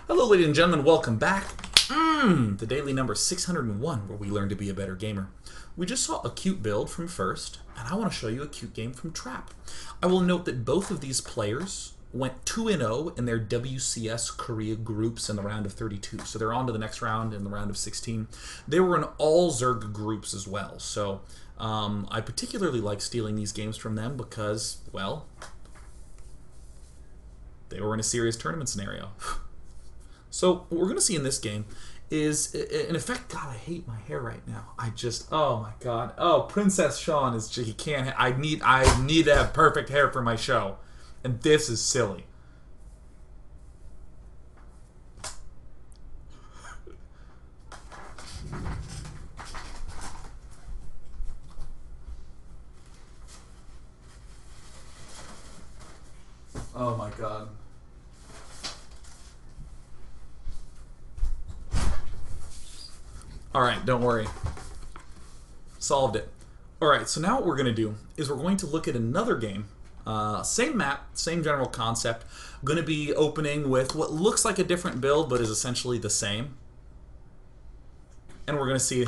Hello, ladies and gentlemen. Welcome back. The daily number 601, where we learn to be a better gamer. We just saw a cute build from First, and I want to show you a cute game from Trap. I will note that both of these players went 2-0 in their WCS Korea groups in the round of 32. So they're on to the next round in the round of 16. They were in all zerg groups as well. So I particularly like stealing these games from them because, well, they were in a serious tournament scenario. So what we're going to see in this game is, in effect, God, I hate my hair right now. Oh my God. Oh, Princess Sean is, he can't, I need to have perfect hair for my show. And this is silly. Oh my God. Alright, don't worry. Solved it. Alright, so now what we're going to do is we're going to look at another game. Same map, same general concept. Going to be opening with what looks like a different build, but is essentially the same. And we're going to see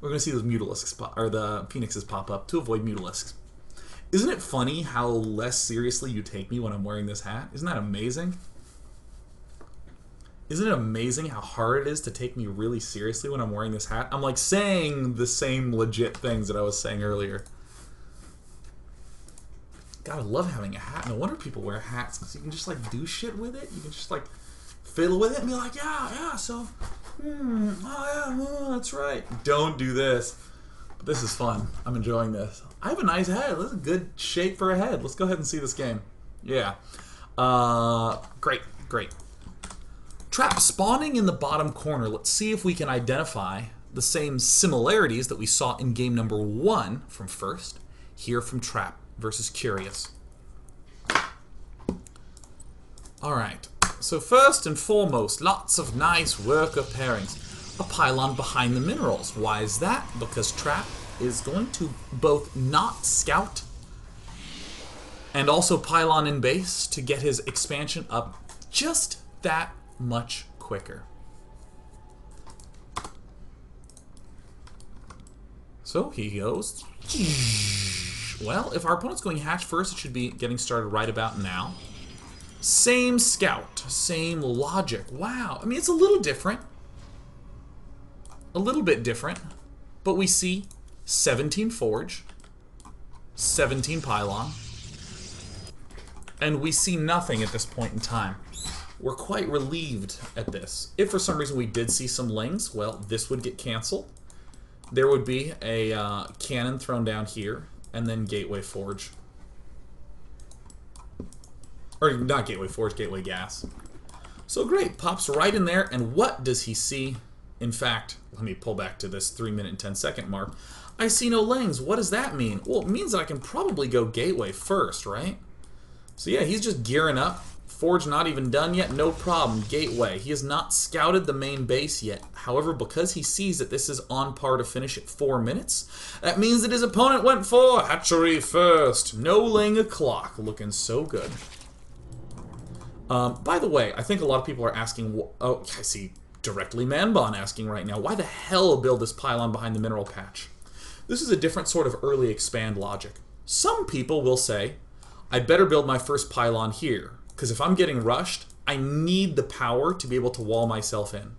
those mutalisks or the phoenixes pop up to avoid mutalisks. Isn't it funny how less seriously you take me when I'm wearing this hat? Isn't that amazing? Isn't it amazing how hard it is to take me really seriously when I'm wearing this hat? I'm like saying the same legit things that I was saying earlier. God, I love having a hat. No wonder people wear hats, because you can just like do shit with it. You can just like fiddle with it and be like, yeah, so, that's right. Don't do this. But this is fun. I'm enjoying this. I have a nice head. This is a good shape for a head. Let's go ahead and see this game. Yeah. Great. Trap spawning in the bottom corner. Let's see if we can identify the same similarities that we saw in game number 1 from First, here from Trap versus Curious. Alright, so first and foremost, lots of nice worker pairings. A pylon behind the minerals. Why is that? Because Trap is going to both not scout and also pylon in base to get his expansion up just that much quicker. So he goes. Well, if our opponent's going hatch first, it should be getting started right about now. Same scout, same logic. Wow. I mean, it's a little different. A little bit different. But we see 17 forge, 17 pylon, and we see nothing at this point in time. We're quite relieved at this. If for some reason we did see some lings, well, this would get canceled. There would be a cannon thrown down here, and then gateway forge. Or not gateway forge, gateway gas. So great, pops right in there, and what does he see? In fact, let me pull back to this 3-minute and 10-second mark. I see no lings. What does that mean? Well, it means that I can probably go gateway first, right? So yeah, he's just gearing up. Forge not even done yet, no problem. Gateway. He has not scouted the main base yet. However, because he sees that this is on par to finish at 4 minutes, that means that his opponent went for hatchery first. No laying a clock. Looking so good. By the way, I think a lot of people are asking, oh, I see directly Manbon asking right now, why the hell build this pylon behind the mineral patch? This is a different sort of early expand logic. Some people will say, I better build my first pylon here, because if I'm getting rushed, I need the power to be able to wall myself in.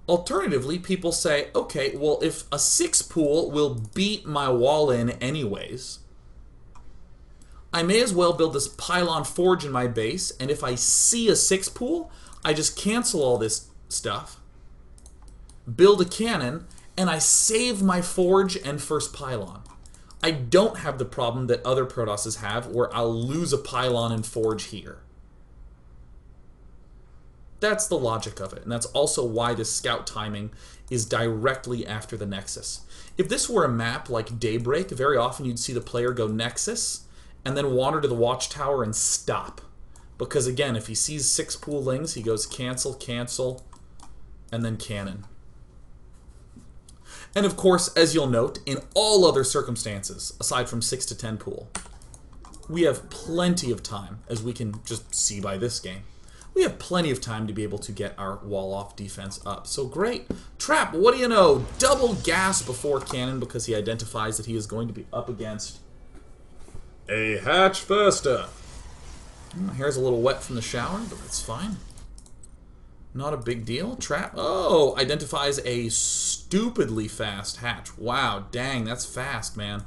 Alternatively, people say, okay, well, if a 6 pool will beat my wall in anyways, I may as well build this pylon forge in my base, and if I see a 6 pool, I just cancel all this stuff, build a cannon, and I save my forge and first pylon. I don't have the problem that other Protosses have, where I'll lose a pylon and forge here. That's the logic of it, and that's also why this scout timing is directly after the Nexus. If this were a map like Daybreak, very often you'd see the player go Nexus, and then wander to the Watchtower and stop. Because again, if he sees 6 pool lings, he goes cancel, cancel, and then cannon. And of course, as you'll note, in all other circumstances, aside from 6 to 10 pool, we have plenty of time, as we can just see by this game. we have plenty of time to be able to get our wall-off defense up. So great. Trap, what do you know? Double gas before cannon because he identifies that he is going to be up against a hatch faster. My hair's a little wet from the shower, but that's fine. Not a big deal. Trap, oh, identifies a stupidly fast hatch. Wow, dang, that's fast, man.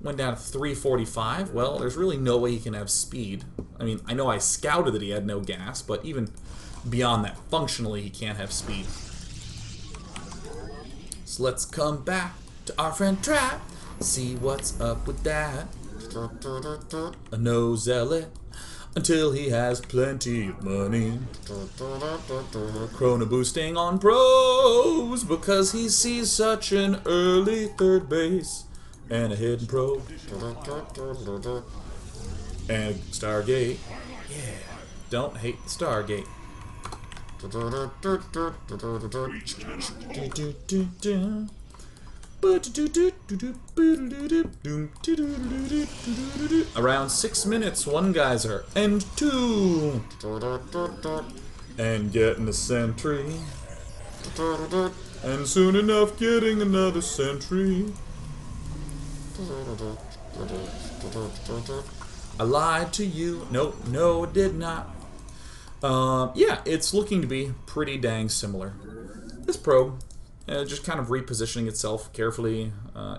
Went down to 345. Well, there's really no way he can have speed. I mean, I know I scouted that he had no gas, but even beyond that, functionally, he can't have speed. So let's come back to our friend Trap. See what's up with that. No zealot until he has plenty of money. Chrono boosting on pros because he sees such an early third base. And a hidden probe. And Stargate. Yeah. Don't hate Stargate. Around 6 minutes, one geyser. And 2. And getting a sentry. And soon enough getting another sentry. I lied to you. Nope, no, it did not. Yeah, it's looking to be pretty dang similar. This probe, just kind of repositioning itself carefully,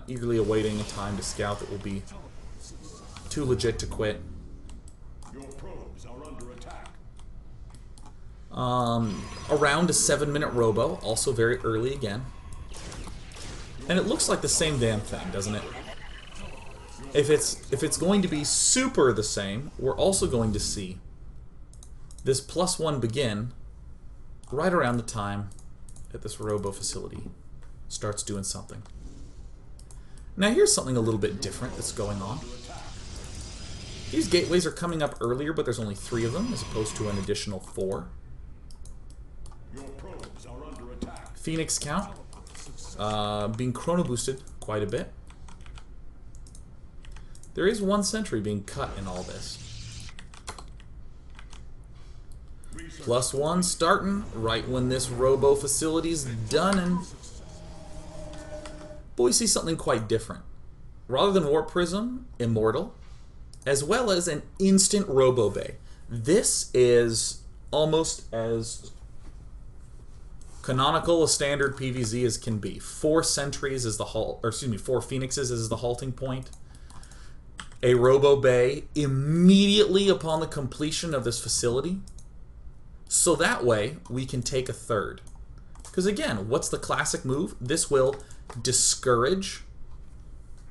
eagerly awaiting a time to scout that will be too legit to quit. Your probes are under attack. Around a 7-minute robo, also very early again. And it looks like the same damn thing, doesn't it? If it's going to be super the same, we're also going to see this +1 begin right around the time that this robo facility starts doing something. Now here's something a little bit different that's going on. These gateways are coming up earlier, but there's only 3 of them as opposed to an additional 4. Your probes are under attack. Phoenix count being chrono boosted quite a bit. There is 1 sentry being cut in all this. +1 starting right when this robo facility's done, and but we see something quite different. Rather than warp prism, immortal, as well as an instant robo bay. This is almost as canonical a standard PvZ as can be. 4 sentries is the 4 phoenixes is the halting point. A robo bay immediately upon the completion of this facility, so that way we can take a 3rd. Because again, what's the classic move? This will discourage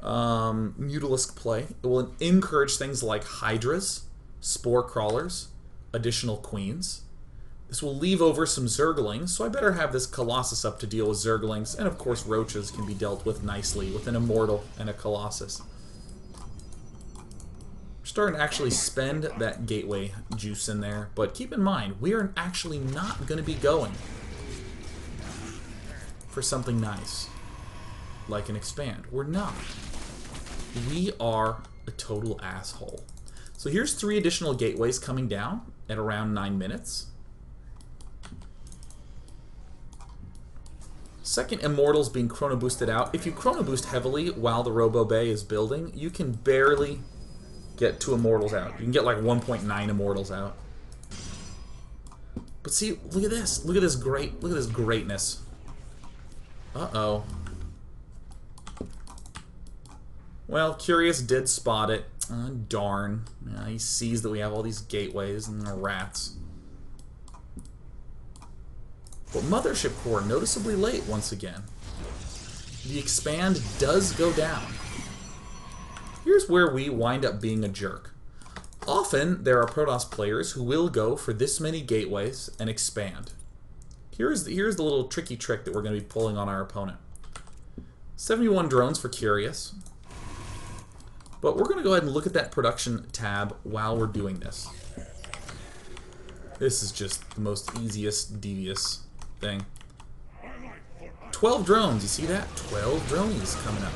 mutalisk play. It will encourage things like hydras, spore crawlers, additional queens. This will leave over some zerglings, so I better have this colossus up to deal with zerglings, and of course roaches can be dealt with nicely with an immortal and a colossus. Starting to actually spend that gateway juice in there, but keep in mind, we are actually not going to be going for something nice like an expand. We're not. We are a total asshole. So here's 3 additional gateways coming down at around 9 minutes. Second immortal's being chrono boosted out. If you chrono boost heavily while the robo bay is building, you can barely get 2 immortals out. You can get like 1.9 immortals out. But see, look at this. Look at this greatness. Uh-oh. Well, Curious did spot it. Darn. Yeah, he sees that we have all these gateways and the rats. But Mothership Core noticeably late once again. The expand does go down. Here's where we wind up being a jerk. Often, there are Protoss players who will go for this many gateways and expand. Here's the little tricky trick that we're going to be pulling on our opponent. 71 drones for Curious. But we're going to go ahead and look at that production tab while we're doing this. This is just the most easiest, devious thing. 12 drones, you see that? 12 dronies coming up.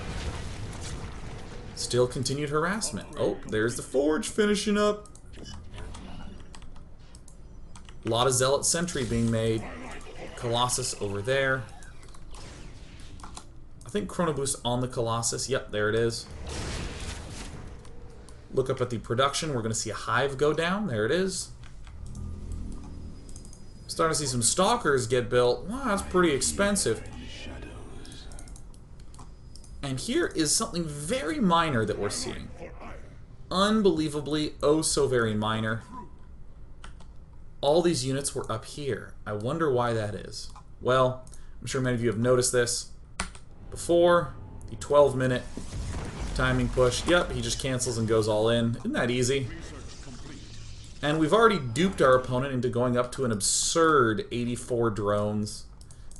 Still continued harassment. Oh, there's the forge finishing up. A lot of zealot sentry being made. Colossus over there. I think Chrono Boost on the Colossus. Yep, there it is. Look up at the production. We're going to see a hive go down. There it is. Starting to see some stalkers get built. Wow, that's pretty expensive. And here is something very minor that we're seeing. Unbelievably, oh so very minor. All these units were up here. I wonder why that is. Well, I'm sure many of you have noticed this before. The 12-minute timing push. Yep, he just cancels and goes all in. Isn't that easy? And we've already duped our opponent into going up to an absurd 84 drones,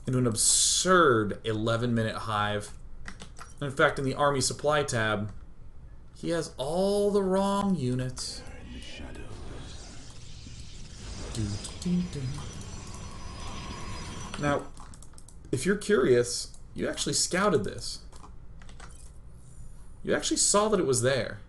into an absurd 11-minute hive. And in fact, in the Army Supply tab, he has all the wrong units. Now, if you're curious, you actually scouted this. You actually saw that it was there.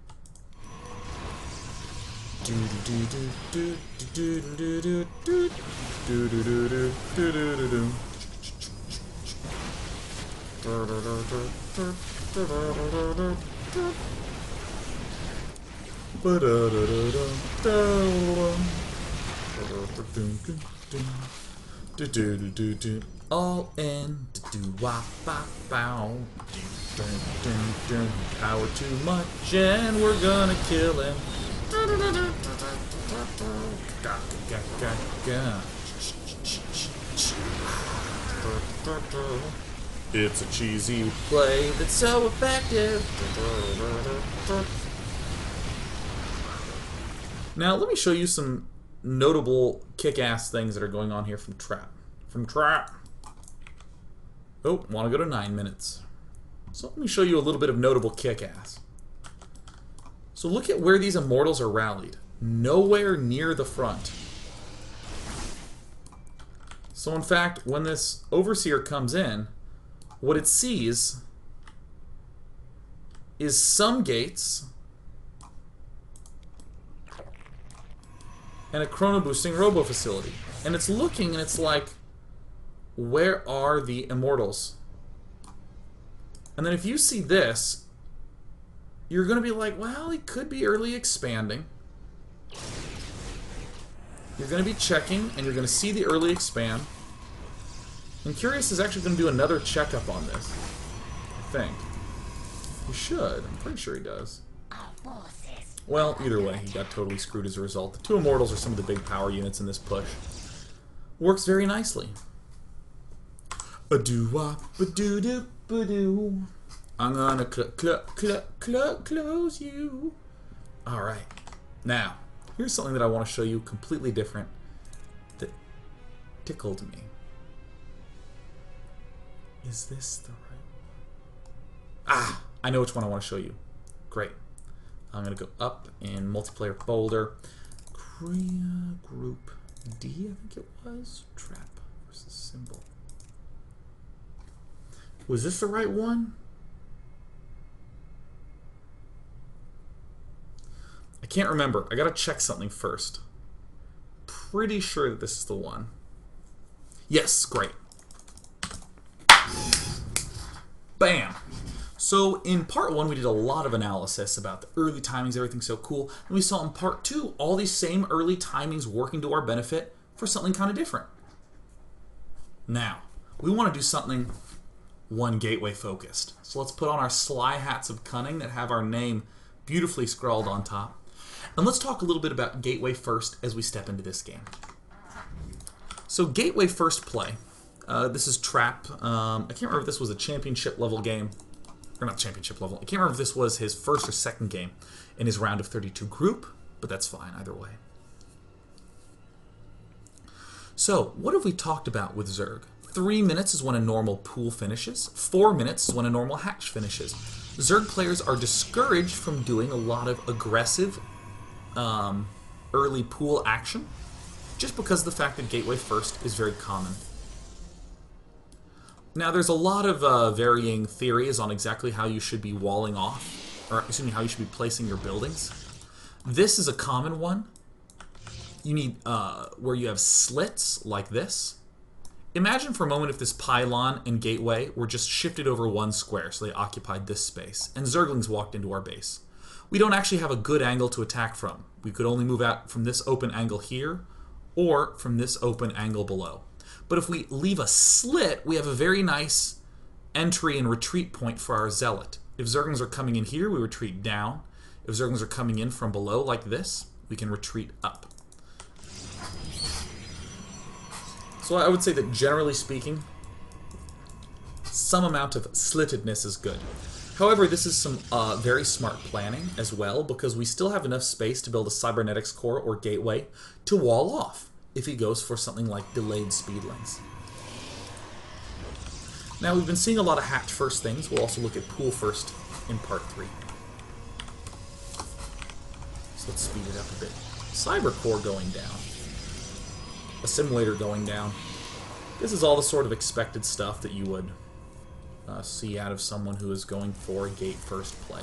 All in power too much and we're gonna kill him. It's a cheesy play that's so effective. Now let me show you some notable kick-ass things that are going on here from Trap. Oh, want to go to 9 minutes. So let me show you a little bit of notable kick-ass. So look at where these immortals are rallied. Nowhere near the front. So in fact, when this Overseer comes in, what it sees is some gates and a chrono boosting robo facility. And it's looking and it's like, where are the immortals? And then if you see this, you're going to be like, well, it could be early expanding. You're going to be checking, and you're going to see the early expand. And Curious is actually going to do another checkup on this. I think. He should. I'm pretty sure he does. Well, either way, he got totally screwed as a result. The two Immortals are some of the big power units in this push. Works very nicely. A-doo-wop-a-doo-doo-ba-doo. I'm gonna close you. Alright. Now, here's something that I want to show you completely different that tickled me. Is this the right? Ah! I know which one I want to show you. Great. I'm gonna go up in multiplayer folder. Korea group D, I think it was. Trap versus symbol. Was this the right one? I can't remember. I gotta check something first. Pretty sure that this is the one. Yes, great. Bam! So in part 1 we did a lot of analysis about the early timings, everything's so cool. And we saw in part 2 all these same early timings working to our benefit for something kind of different. Now, we want to do something one gateway focused. So let's put on our sly hats of cunning that have our name beautifully scrawled on top. And let's talk a little bit about gateway first as we step into this game. So gateway first play. This is Trap. I can't remember if this was a championship level game. Or not championship level. I can't remember if this was his first or second game in his round of 32 group, but that's fine either way. So, what have we talked about with Zerg? 3 minutes is when a normal pool finishes. 4 minutes is when a normal hatch finishes. Zerg players are discouraged from doing a lot of aggressive early pool action just because of the fact that gateway first is very common. Now, there's a lot of varying theories on exactly how you should be walling off, or excuse me, how you should be placing your buildings. This is a common one. you need where you have slits like this. Imagine for a moment if this pylon and gateway were just shifted over one square, so they occupied this space, and zerglings walked into our base. We don't actually have a good angle to attack from. We could only move out from this open angle here, or from this open angle below. But if we leave a slit, we have a very nice entry and retreat point for our zealot. If zerglings are coming in here, we retreat down. If zerglings are coming in from below like this, we can retreat up. So I would say that generally speaking, some amount of slittedness is good. However, this is some very smart planning as well, because we still have enough space to build a cybernetics core or gateway to wall off if he goes for something like delayed speedlings. Now, we've been seeing a lot of hatch first things. We'll also look at pool first in part 3. So let's speed it up a bit. Cyber core going down. Assimilator going down. This is all the sort of expected stuff that you would see out of someone who is going for a gate first play.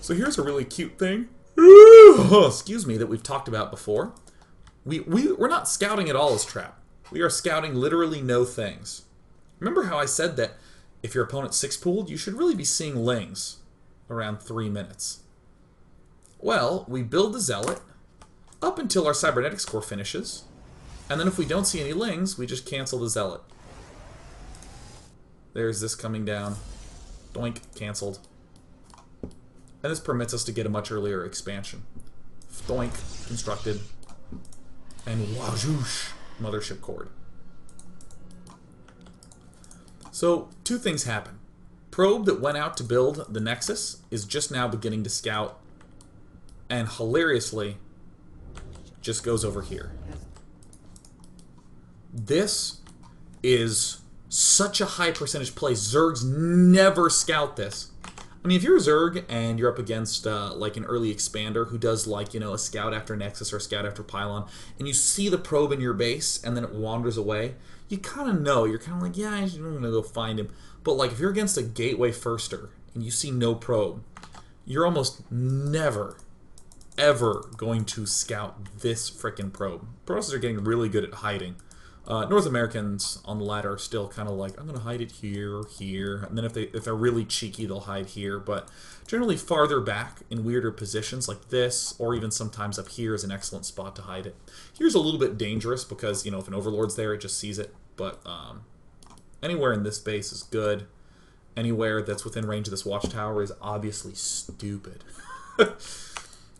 So here's a really cute thing, excuse me, that we've talked about before. We're not scouting at all as trap. We are scouting literally no things. Remember how I said that if your opponent's 6-pooled, you should really be seeing lings around 3 minutes. Well, we build the zealot up until our cybernetics core finishes, and then if we don't see any lings, we just cancel the zealot. There's this coming down. Doink, cancelled. And this permits us to get a much earlier expansion. Doink, constructed. And wazoosh, mothership cord. So, 2 things happen. Probe that went out to build the Nexus is just now beginning to scout, and hilariously, just goes over here. This is such a high percentage play. Zergs never scout this. I mean, if you're a Zerg and you're up against like an early expander who does like, you know, a scout after Nexus or a scout after Pylon, and you see the probe in your base and then it wanders away, you kind of know. You're kind of like, yeah, I'm going to go find him. But like if you're against a gateway firster and you see no probe, you're almost never, ever going to scout this frickin' probe. Protosses are getting really good at hiding. North Americans on the ladder are still kind of like, I'm going to hide it here, here, and then if they're really cheeky, they'll hide here, but generally farther back in weirder positions like this, or even sometimes up here is an excellent spot to hide it. Here's a little bit dangerous because, you know, if an Overlord's there, it just sees it, but anywhere in this base is good. Anywhere that's within range of this watchtower is obviously stupid.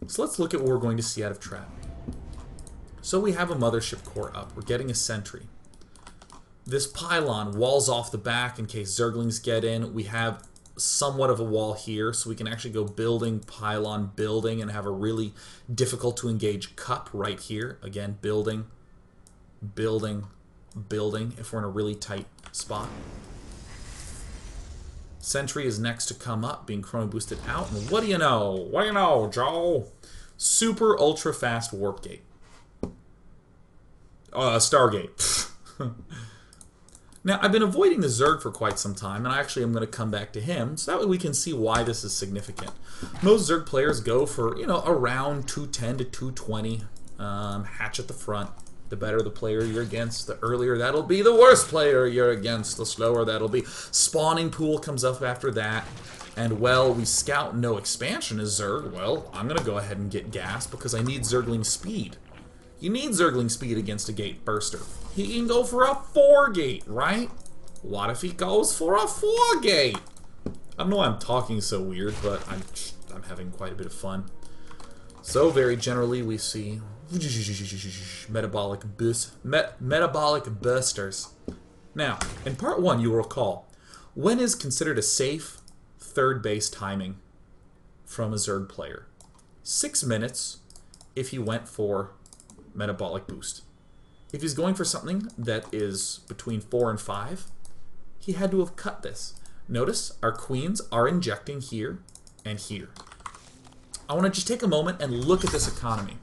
So let's look at what we're going to see out of trap. So we have a mothership core up. We're getting a sentry. This pylon walls off the back in case zerglings get in. We have somewhat of a wall here, so we can actually go building, pylon, building, and have a really difficult to engage cup right here. Again, building, building, building, if we're in a really tight spot. Sentry is next to come up, being chrono boosted out. And what do you know? What do you know, Joe? Super ultra fast warp gate. Stargate. Now, I've been avoiding the Zerg for quite some time, and I actually am going to come back to him, so that way we can see why this is significant. Most Zerg players go for, you know, around 210 to 220. Hatch at the front. The better the player you're against, the earlier that'll be. The worse player you're against, the slower that'll be. Spawning pool comes up after that. And, well, we scout no expansion as Zerg. Well, I'm going to go ahead and get gas because I need Zergling speed. You need Zergling speed against a gate burster. He can go for a 4-gate, right? What if he goes for a 4-gate? I don't know why I'm talking so weird, but I'm having quite a bit of fun. So very generally we see metabolic boosters. Now, in part 1 you will recall, when is considered a safe third base timing from a Zerg player? 6 minutes if he went for metabolic boost. If he's going for something that is between 4 and 5, he had to have cut this. Notice our queens are injecting here and here. I want to just take a moment and look at this economy.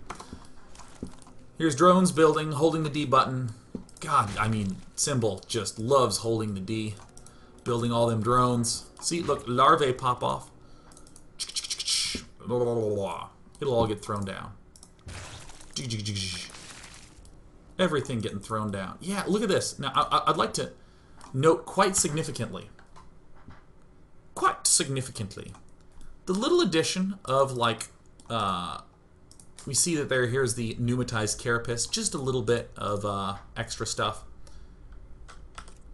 Here's drones building, holding the D button. God, I mean, Symbol just loves holding the D. Building all them drones. See, look, larvae pop off. It'll all get thrown down. Everything getting thrown down. Yeah, look at this. Now, I'd like to note quite significantly, the little addition of, like, we see that here's the pneumatized carapace, just a little bit of extra stuff.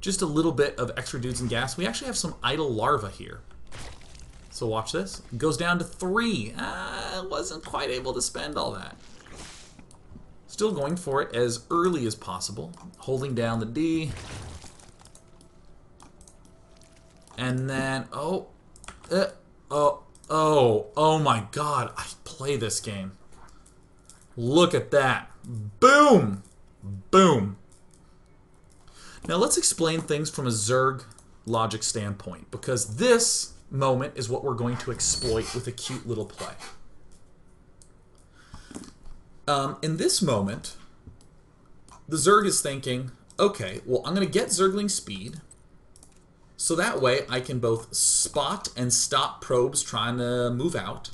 Just a little bit of extra dudes and gas. We actually have some idle larvae here. So watch this. It goes down to 3. Wasn't quite able to spend all that. Still going for it as early as possible. Holding down the D. And then, oh my god, I play this game. Look at that. Boom! Boom. Now let's explain things from a Zerg logic standpoint, because this moment is what we're going to exploit with a cute little play. In this moment, the Zerg is thinking, okay, well, I'm going to get Zergling speed, so that way I can both spot and stop probes trying to move out.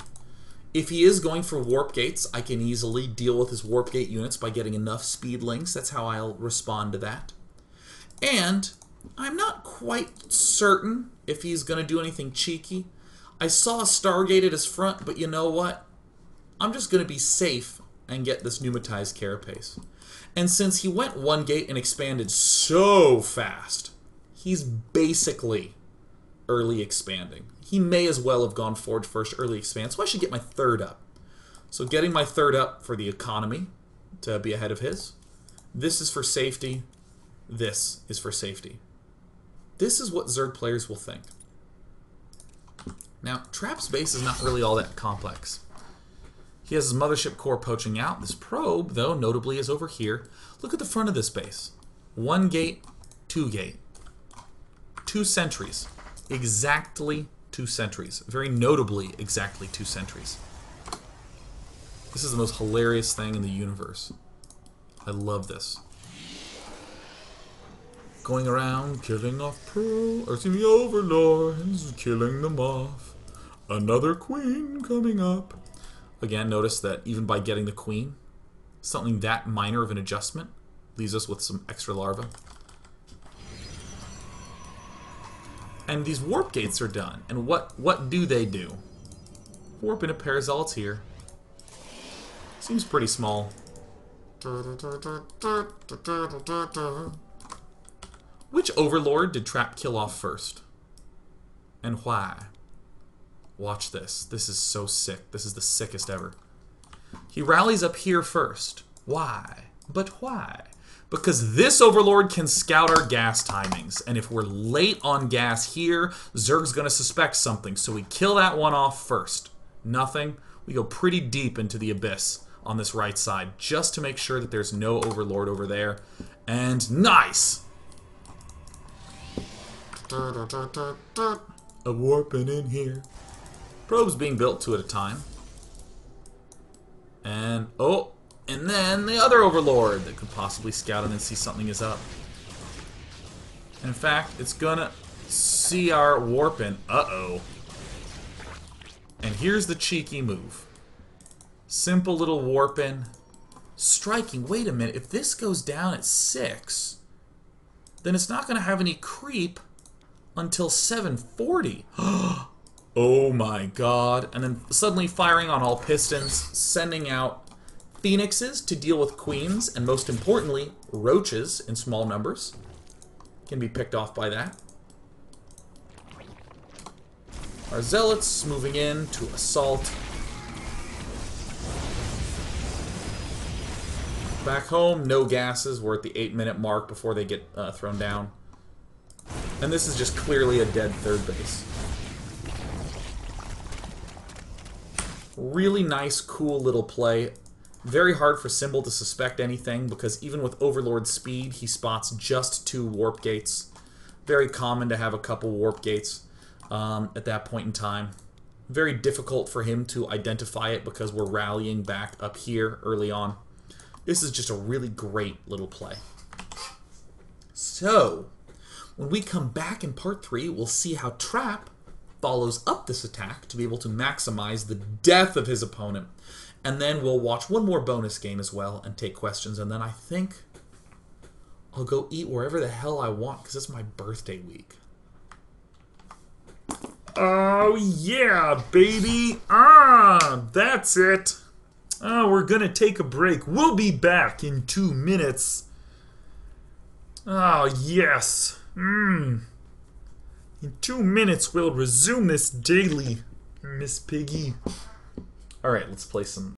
If he is going for warp gates, I can easily deal with his warp gate units by getting enough speed links. That's how I'll respond to that. And I'm not quite certain if he's going to do anything cheeky. I saw a Stargate at his front, but you know what? I'm just going to be safe and get this pneumatized carapace. And since he went 1 gate and expanded so fast, he's basically early expanding. He may as well have gone forward first early expand, so I should get my 3rd up. So getting my 3rd up for the economy to be ahead of his. This is for safety. This is for safety. This is what Zerg players will think. Now, Trap's base is not really all that complex. He has his mothership core poaching out. This probe, though, notably is over here. Look at the front of this base. 1 gate, 2 gate. 2 sentries. Exactly 2 sentries. Very notably, exactly 2 sentries. This is the most hilarious thing in the universe. I love this. Going around, killing off the overlords, killing them off. Another queen coming up. Again, notice that even by getting the queen, something that minor of an adjustment leaves us with some extra larvae. And these warp gates are done. And what do they do? Warp in a pair of zealots here. Seems pretty small. Which overlord did Trap kill off first? And why? Watch this. This is so sick. This is the sickest ever. He rallies up here first. Why? But why? Because this overlord can scout our gas timings. And if we're late on gas here, Zerg's going to suspect something. So we kill that one off first. Nothing. We go pretty deep into the abyss on this right side just to make sure that there's no overlord over there. And nice! A warpin in here. Probes being built 2 at a time. And, oh, and then the other overlord that could possibly scout in and see something is up. And in fact, it's gonna see our warpin. Uh-oh. And here's the cheeky move. Simple little warpin. Striking. Wait a minute. If this goes down at 6, then it's not going to have any creep until 740. Oh my god. And then suddenly firing on all pistons, sending out phoenixes to deal with queens, and most importantly, roaches in small numbers. Can be picked off by that. Our zealots moving in to assault. Back home, no gases. We're at the 8-minute mark before they get thrown down. And this is just clearly a dead 3rd base. Really nice, cool little play. Very hard for Symbol to suspect anything because even with Overlord speed, he spots just 2 warp gates. Very common to have a couple warp gates at that point in time. Very difficult for him to identify it because we're rallying back up here early on. This is just a really great little play. So, when we come back in part 3, we'll see how Trap follows up this attack to be able to maximize the death of his opponent. And then we'll watch one more bonus game as well and take questions. And then I think I'll go eat wherever the hell I want because it's my birthday week. Oh, yeah, baby. That's it. We're going to take a break. We'll be back in 2 minutes. Oh, yes. In 2 minutes, we'll resume this daily, Miss Piggy. All right, let's play some